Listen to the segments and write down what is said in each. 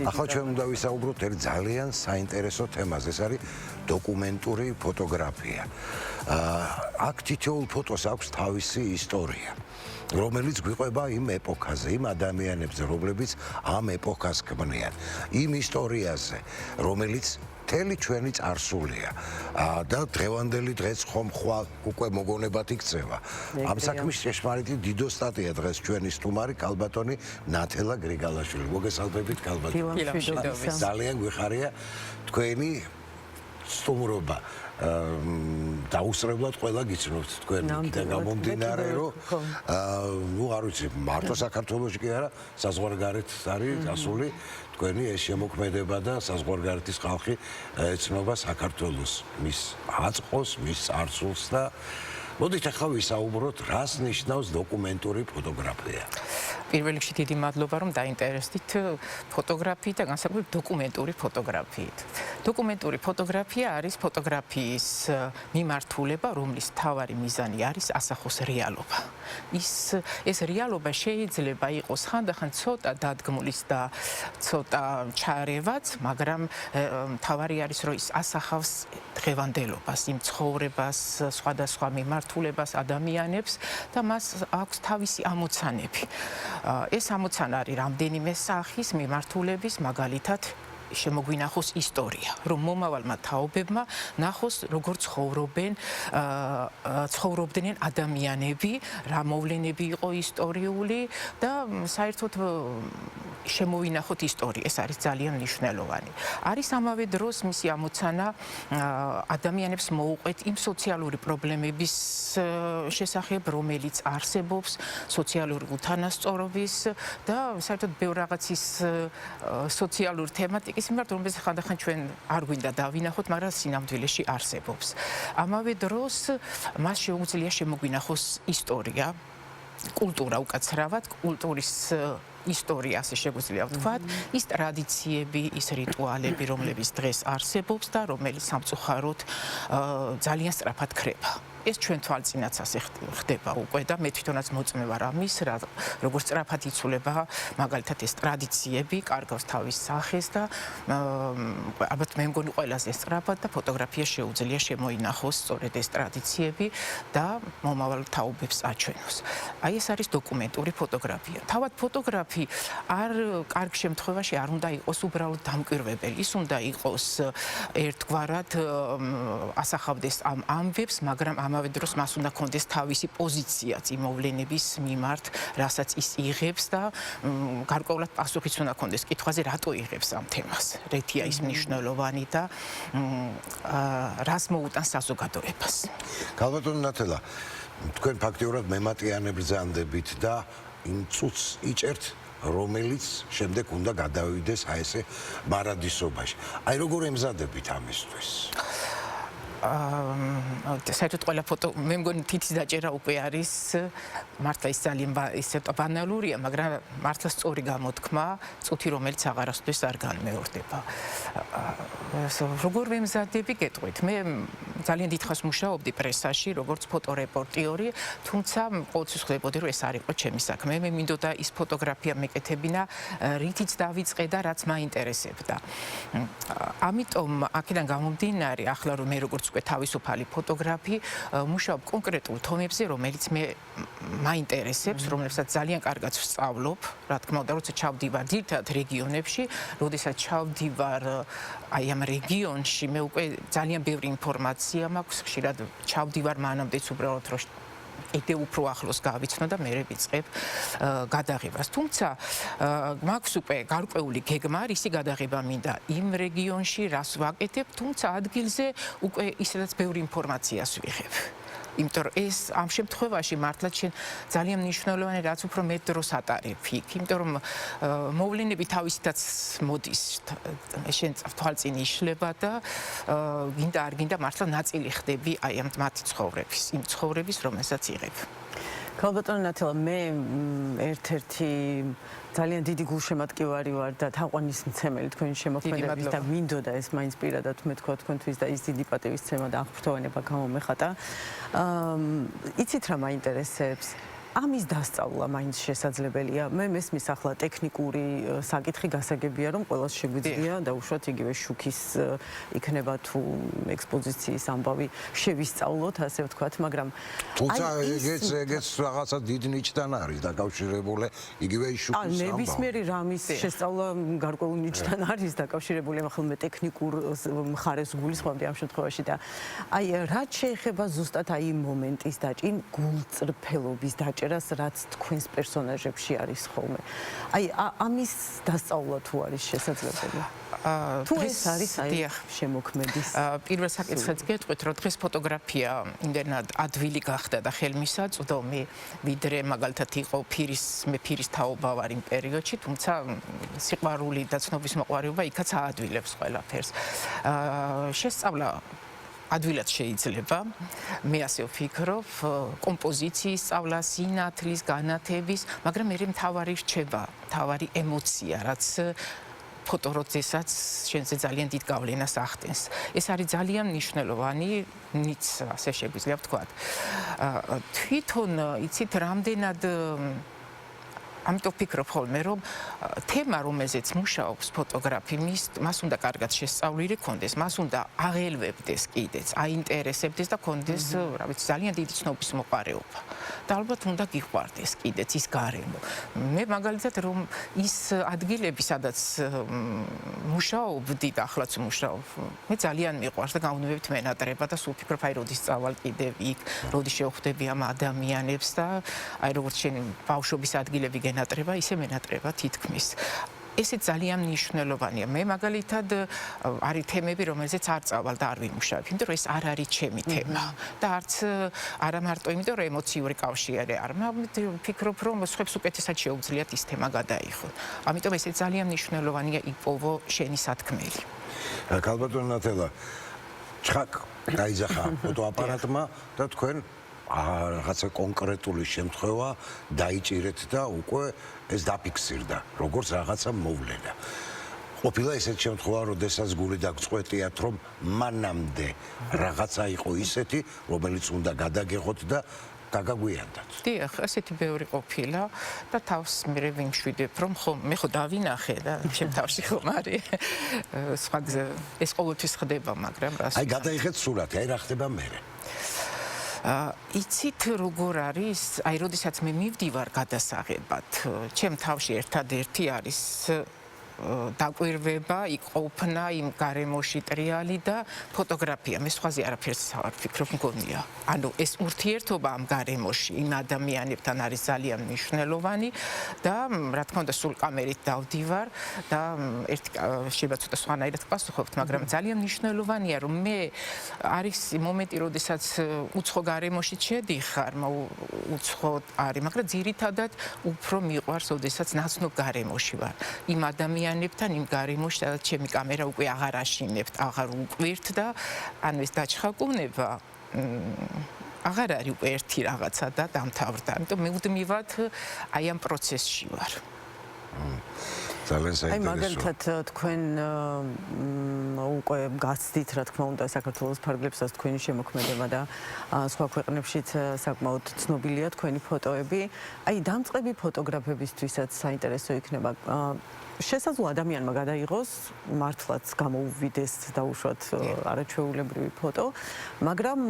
ახლა ჩვენ უნდა ვისაუბროთ ერთ ძალიან საინტერესო თემაზე, ეს არის დოკუმენტური ფოტოგრაფია. აქ თითოეულ ფოტოს აქვს თავისი ისტორია, რომელიც გვიყვება იმ ეპოქაზე, იმ ადამიანებზე, რომლებიც ამ ეპოქას ქმნიან, იმ ისტორიაზე, რომელიც მთელი ჩვენი წარსულია და დღევანდელი დღეს ხომ ხვალ უკვე მოგონებად იქცევა. ამ საქმის ჭეშმარიტი დიდო სტატია დღეს ჩვენი სტუმარი კალბატონი ნათელა გრიგალაშვილი. მოგესალმებით კალბატონი. ძალიან გვიხარია თქვენი სტუმრობა. დაუსწრებლად ყველა გიცნობთ თქვენიდან გამომდინარე, რომ ნუ არ ვიცი, მარტო საქართველოში კი არა, საზღვარგარეთ არის გასული თქვენი ეს შემოქმედება და საზღვარგარეთის ხალხი ეცნობა საქართველოს, მის აწყოს, მის წარსულს და მოდით ახლა ვისაუბროთ, რას ნიშნავს დოკუმენტური ფოტოგრაფია. პირველ რიგში დიდი მადლობა, რომ დაინტერესდით ფოტოგრაფიით და განსაკუთრებით დოკუმენტური ფოტოგრაფიით. დოკუმენტური ფოტოგრაფია არის ფოტოგრაფიის მიმართულება, რომლის მთავარი მიზანი არის ასახოს რეალობა. ეს რეალობა შეიძლება იყოს ხანდახან ცოტა დადგმულის და ცოტა ჩარევაც, მაგრამ მთავარი არის, რომ ის ასახავს დღევანდელობას, იმ ცხოვრებას, სხვადასხვა მიმართულებას, ადამიანებს და მას აქვს თავისი ამოცანები. ეს ამოცანა არის რამდენიმე სახის მიმართულების, მაგალითად შემოგვინახოს ისტორია, რომ მომავალმა თაობებმა ნახოს როგორ ცხოვრობდნენ ადამიანები, რა მოვლენები იყო ისტორიული და საერთოდ შემოვინახოთ ისტორია, ეს არის ძალიან მნიშვნელოვანი. არის ამავე დროს მისი ამოცანა ადამიანებს მოუყვეთ იმ სოციალური პრობლემების შესახებ, რომელიც არსებობს, სოციალური უთანასწორობის და საერთოდ ბევრ რაღაცის სოციალური თემატიკა ის მიმართ, რომელსაც ხანდახან ჩვენ არ გვინდა დავინახოთ, მაგრამ სინამდვილეში არსებობს. ამავე დროს მას შეუძლია შემოგვინახოს ისტორია, კულტურა უკაცრავად, კულტურის ისტორია, ასე შეგვიძლია ვთქვათ, ის ტრადიციები, ის რიტუალები, რომლებიც დღეს არსებობს და რომელიც სამწუხაროდ ძალიან სწრაფად ქრება. ეს ჩვენ თვალწინაც ასე ხდება უკვე და მე თვითონაც მოწმე ვარ ამის, როგორც სწრაფად იცვლება მაგალითად ეს ტრადიციები, კარგავს თავის სახეს და ალბათ მე მგონი ყველაზე სწრაფად და ფოტოგრაფია შეუძლია შემოინახოს სწორედ ეს ტრადიციები და მომავალ თაობებს აჩვენოს. აი ეს არის დოკუმენტური ფოტოგრაფია. თავად ფოტოგრაფი არ კარგ შემთხვევაში არ უნდა იყოს უბრალოდ დამკვირვებელი, ის უნდა იყოს ერთგვარად ასახავდეს ამ ამბებს, მაგრამ ამავე დროს მას უნდა კონდეს თავისი პოზიციაც იმ მოვლენების მიმართ, რასაც ის იღებს და გარკვეულად პასუხიც უნდა კონდეს კითხვაზე, რატო იღებს ამ თემას. რითია ის მნიშვნელოვანი და რას მოუტანს საზოგადოებას. კალბატონი ნათელა, თქვენ ფაქტიურად მემატიანებ ბრძანდებით და იმ წუთს იჭერთ, რომელიც შემდეგ უნდა გადავიდეს აი ესე მარადისობაში. აი როგორ ემზადებით ამისთვის? საერთოდ ყველა ფოტო მე მგონი თითის დაჭერა უკვე არის მართლა ის ძალიან ისე ბანალურია, მაგრამ მართლა სწორი გამოთქმა, წუთი რომელიც აღარასდროს არ განმეორდება. როგორ ვემზადები გეტყვით? მე ძალიან დიდხანს მუშაობდი პრესაში, როგორც ფოტორეპორტიორი, თუმცა ყოველთვის ხვდებოდი, რომ ეს არ იყო ჩემი საქმე. მე მინდოდა ის ფოტოგრაფია მეკეთებინა, რითიც დავიწყე და რაც მაინტერესებდა. ამიტომ აქედან გამომდინარე, ახლა რომ მე როგორც უკვე თავისუფალი ფოტოგრაფი მუშაობ კონკრეტულ თემებზე, რომელიც მე მაინტერესებს, რომლებსაც ძალიან კარგად ვსწავლობ, რა თქმა უნდა, როცა ჩავდივარ ძირითადად რეგიონებში, როდესაც ჩავდივარ აი ამ რეგიონში, მე უკვე ძალიან ბევრი ინფორმაცია მაქვს, ხშირად ჩავდივარ მანამდეც უბრალოდ რომ კიდე უფრო ახლოს გავიცნო და მე ვიწყებ გადაღებას. თუმცა მაქვს უკვე გარკვეული გეგმა, რისი გადაღება მინდა იმ რეგიონში, რას ვაკეთებ, თუმცა ადგილზე უკვე ისედაც ბევრი ინფორმაციას ვიღებ. იმიტომ რომ ეს ამ შემთხვევაში მართლაც შენ ძალიან მნიშვნელოვანი, რაც უფრო მეტ დროს ატარებ იქ, იმიტომ რომ მოვლენები თავისითაც მოდის, შენ თვალწინ იშლება და გინდა არ გინდა მართლა ნაწილი ხდები აი ამ მათი ცხოვრების, იმ ცხოვრების, რომელსაც იღებ. კალბატონი ნათელა, მე ერთ-ერთი ძალიან დიდი გულშემატკივარი ვარ და თაყვანისმცემელი თქვენი შემოქმედების და მინდოდა ეს მაინც პირადად მეთქვა თქვენთვის და ის დიდი პატივისცემა და აღფრთოვანება გამომეხატა. იცით რა მაინტერესებს? ამის დასწავლა მაინც შესაძლებელია. მე მესმის ახლა ტექნიკური საკითხი გასაგებია, რომ ყველას შეგვიძლია დაუშვათ იგივე შუქის იქნება თუ ექსპოზიციის ამბავი შევისწავლოთ, ასე ვთქვათ, მაგრამ თუმცა ეგეც რაღაცა დიდ ნიჭთან არის დაკავშირებული იგივე შუქის ამბავი. ნებისმიერი რამის შესწავლა გარკვეულ ნიჭთან არის დაკავშირებული, ახლა მე ტექნიკურ მხარეს გულისხმობდი ამ შემთხვევაში და რაც შეეხება ზუსტად იმ მომენტის დაჭინ გულწრფელობის დაჭერას, რაც თქვენს პერსონაჟებში არის ხოლმე. ამის დასწავლა თუ არის შესაძლებელი? თუ ეს არის შემოქმედის პირველ საკითხს გეტყვით, რომ დღეს ფოტოგრაფია იმდენად ადვილი გახდა და ხელმისაწვდომი, ვიდრე მაგალითად იყო ფირის თაობა ვარ იმ პერიოდში, თუმცა სიყვარული და ცნობის მოყვარეობა იქაც აადვილებს ყველაფერს. შესწავლა ადვილად შეიძლება, მე ასე ვფიქრობ, კომპოზიციის სწავლა, სინათლის, განათების, მაგრამ მე მთავარი რჩება, მთავარი ემოცია, რაც ფოტო როდესაც შენზე ძალიან დიდ გავლენას ახდენს. ეს არის ძალიან მნიშვნელოვანი ნიც, ასე შეგვიძლია ვთქვათ. თვითონ იცით რამდენად ამიტომ ვფიქრობ ხოლმე, რომ თემა, რომელზეც მუშაობს ფოტოგრაფი, მას უნდა კარგად შესწავლილი ქონდეს, მას უნდა აღელვებდეს კიდეც, აინტერესებდეს და ქონდეს, რა ვიცი, ძალიან დიდი ცნობის მოყარეობა. და ალბათ უნდა გიყვარდეს კიდეც ის გარემო. მე მაგალითად რომ ის ადგილები, სადაც მუშაობდი და ახლაც მუშაობ, მე ძალიან მიყვარს და გაუნებებთ მენატრება და სულ ვფიქრობ, აი როდის წავალ კიდევ იქ, როდის შევხვდები ამ ადამიანებს და აი როგორც შენი ბავშვობის ადგილები გენატრება, ისე მენატრება თითქმის. ესე ძალიან მნიშვნელოვანია. მე მაგალითად არის თემები, რომელზეც არ წავალ და არ ვიმუშავებ, იმიტომ რომ ეს არ არის ჩემი თემა და არც არა მარტო იმიტომ რომ ემოციური კავშირი არ მაქვს, ვფიქრობ რომ სხვებს უკეთესად შეუძლიათ ის თემა გადაიხონ. ამიტომ ესე ძალიან მნიშვნელოვანია იპოვო შენი სათქმელი. ქალბატონო ნათელა, ჩხაკ დაიძახა ფოტოაპარატმა და თქვენ რაღაცა კონკრეტული შემთხვევა დაიჭირეთ და უკვე ეს დაფიქსირდა, როგორც რაღაცა მოვლენა. ყოფილა ესეთი შემთხვევა, როდესაც გული დაგწყვეტიათ, რომ მანამდე რაღაცა იყო ისეთი, რომელიც უნდა გადაგეხოთ და გაგაგვიანდათ. დიახ, ესეთი ბევრი ყოფილა და თავს მერე ვიმშვიდებ, რომ მე ხო დავინახე და ჩემ თავში ხომ არის. სხვა ეს ყოველთვის ხდება, მაგრამ რას აი გადაიხეთ სურათი, აი რა ხდება მერე. იცით როგორ არის, აი როდესაც მე მივდივარ გადასაღებად, ჩემ თავში ერთადერთი არის დაკვირვება, იქ ყოფნა იმ გარემოში ტრიალი და ფოტოგრაფია. მე სხვაზე არაფერს არ ვფიქრობ, მგონია. ანუ ეს ურთიერთობა ამ გარემოში იმ ადამიანებთან არის ძალიან მნიშვნელოვანი და რა თქმა უნდა სულ კამერით დავდივარ და ერთი შეიძლება ცოტა სხვანაირად პასუხობთ, მაგრამ ძალიან მნიშვნელოვანია, რომ მე არის მომენტი, როდესაც უცხო გარემოში შედიხარ, უცხო არის, მაგრამ ძირითადად უფრო მიყვარს, როდესაც ნაცნობ გარემოში ვარ. იმ ადამიანებთან იმ გარემოში, სადაც ჩემი კამერა უკვე აღარ აშინებთ, აღარ უკვირთ და ანუ ეს დაჩხაკუნება აღარ არის უკვე ერთი რაღაცა და დამთავრდა. ამიტომ მუდმივად აი ამ პროცესში ვარ. ძალიან საინტერესო. აი მაგალითად თქვენ უკვე გაცდით, რა თქმა უნდა, საქართველოს ფარგლებსაც თქვენი შემოქმედება და სხვა ქვეყნებშიც საკმაოდ ცნობილია თქვენი ფოტოები. აი დამწყები ფოტოგრაფებისთვისაც საინტერესო იქნება. შესაძლოა ადამიანმა გადაიღოს მართლაც გამოუვიდეს დაუშვათ არაჩვეულებრივი ფოტო, მაგრამ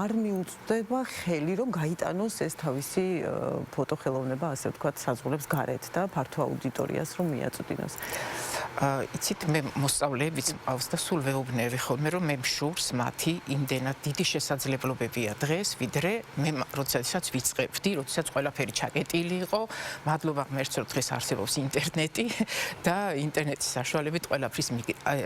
არ მიუწვდება ხელი, რომ გაიტანოს ეს თავისი ფოტოხელოვნება, ასე ვთქვათ, საზღვრებს გარეთ და ფართო აუდიტორიას რომ მიაწვდინოს. იცით, მე მოსწავლეებიც მყავს და სულ ვეუბნები ხოლმე, რომ მე მშურს მათი იმდენად დიდი შესაძლებლობებია დღეს, ვიდრე მე როდესაც ვიწყებდი, როდესაც ყველაფერი ჩაკეტილი იყო, მადლობა ღმერთს, რომ დღეს არსებობს ინტერნეტი და ინტერნეტის საშუალებით ყველაფრის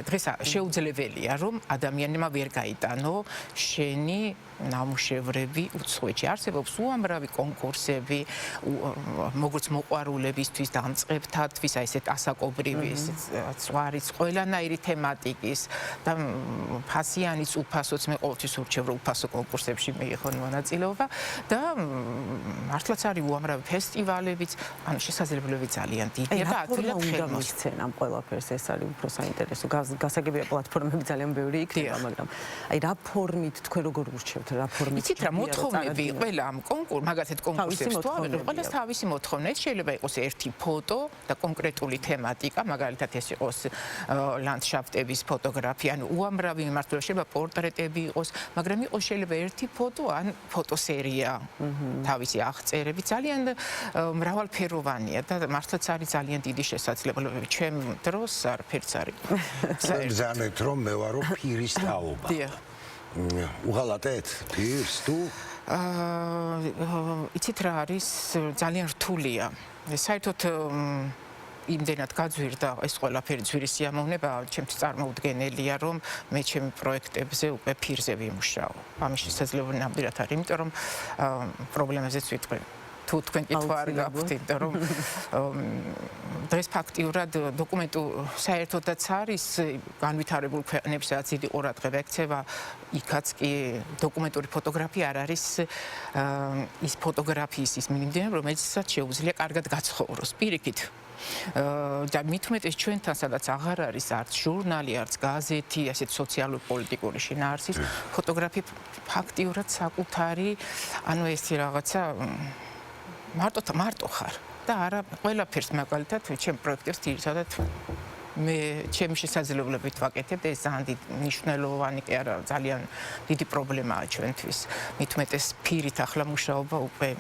დღეს შეუძლებელია, რომ ადამიანმა ვერ გაიტანო შენი ნამუშევრები უცხოეთში. არსებობს უამრავი კონკურსები, როგორც მოყვარულებისთვის, დამწყებთათვის, აი ესეთ ასაკობრივი ზღარის ყველანაირი თემატიკის და ფასიანიც უფასოც მე ყოველთვის ურჩევ რომ უფასო კონკურსებში მიიღონ მონაწილეობა და მართლაც არის უამრავი ფესტივალებიც, ანუ შესაძლებლობები ძალიან დიდია და ადვილად ხელმისცენ ამ ყველაფერს ეს არის უფრო საინტერესო. გასაგებია პლატფორმები ძალიან ბევრი იქნება, მაგრამ აი რა ფორმით თქვენ როგორ ურჩევთ, რა ფორმით? იცით რა მოთხოვნები ყველა ამ კონკურს, მაგათად კონკურსებს თუ ავიღებ, ყველას თავისი მოთხოვნა. ეს შეიძლება იყოს ერთი ფოტო და კონკრეტული თემატიკა, მაგალითად ეს იყოს ლანდშაფტების ფოტოგრაფია, ანუ უამრავი მიმართულება, შეიძლება პორტრეტები იყოს, მაგრამ იყოს შეიძლება ერთი ფოტო ან ფოტოსერია, თავისი აღწერები, ძალიან მრავალფეროვანია და მართლაც არის ძალიან დიდი შესაძლებლობები. ჩემ დროს არაფერს არ იყო. ბრძანეთ რომ მე ვარო ფირის თაობა. დიახ. უღალატეთ ფირს თუ იცით რა არის ძალიან რთულია. საერთოდ იმდენად გაძვირდა ეს ყველაფერი ძვირის სიამოვნება, ჩემთვის წარმოუდგენელია, რომ მე ჩემი პროექტებზე უკვე ფირზე ვიმუშაო. ამის შესაძლებლობა ნამდვილად არის, იმიტომ რომ პრობლემაზეც ვიტყვი. თუ თქვენ კითხვა არ გაქვთ, იმიტომ რომ დღეს ფაქტიურად დოკუმენტუ საერთოდაც არის განვითარებულ ქვეყნებში, სადაც დიდი ყურადღება ექცევა, იქაც კი დოკუმენტური ფოტოგრაფია არ არის ის ფოტოგრაფიის ის მიმდინარე, რომელსაც შეუძლია კარგად გაცხოვროს. პირიქით და მით უმეტეს ჩვენთან სადაც აღარ არის არც ჟურნალი, არც გაზეთი, ასეთ სოციალური პოლიტიკური შინაარსის ფოტოგრაფია ფაქტიურად საკუთარი, ანუ ეს რაღაცა მარტო ხარ და არა ყველაფერს მაგალითად ჩემ პროექტებს ძირითადად მე ჩემი შესაძლებლობით ვაკეთებ და ეს ძალიან მნიშვნელოვანი კი არა, ძალიან დიდი პრობლემაა ჩვენთვის. მით უმეტეს ფირით ახლა მუშაობა უკვე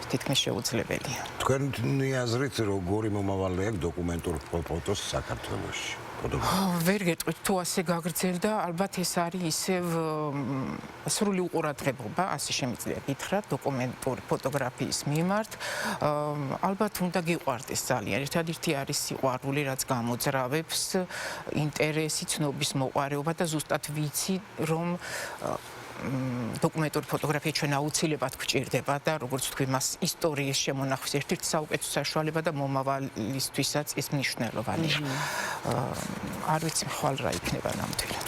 თითქმის შეუძლებელია. თქვენი აზრით როგორი მომავალი აქვს დოკუმენტურ ფოტოს საქართველოში? ვერ გეტყვით თუ ასე გაგრძელდა, ალბათ ეს არის ისევ სრული უყურადღებობა, ასე შემიძლია გითხრათ, დოკუმენტური ფოტოგრაფიის მიმართ. ალბათ უნდა გიყვარდეს ძალიან. ერთადერთი არის სიყვარული, რაც გამოძრავებს ინტერესი, ცნობის მოყვარეობა და ზუსტად ვიცი, რომ დოკუმენტური ფოტოგრაფია ჩვენ აუცილებლად გვჭირდება და როგორც თქვი, მას ისტორიის შემონახვის ერთ-ერთი საუკეთესო საშუალება და მომავალისთვისაც ის მნიშვნელოვანია. არ ვიცი ხვალ რა იქნება ნამდვილად.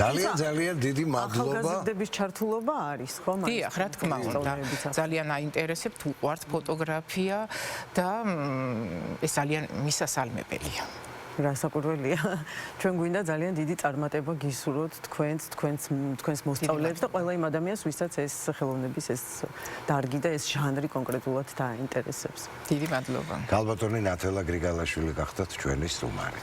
ძალიან დიდი მადლობა. ახალგაზრდების ჩართულობა არის, ხო? დიახ, რა თქმა უნდა. ძალიან აინტერესებთ, უყვართ ფოტოგრაფია და ეს ძალიან მისასალმებელია. რასაკვირველია. ჩვენ გვინდა ძალიან დიდი წარმატება გისურვოთ თქვენს მოსწავლეებს და ყველა იმ ადამიანს, ვისაც ეს ხელოვნების ეს დარგი და ეს ჟანრი კონკრეტულად დაინტერესებს. დიდი მადლობა. გალბატონი ნათელა გრიგალაშვილი გახდათ ჩვენი სტუმარი.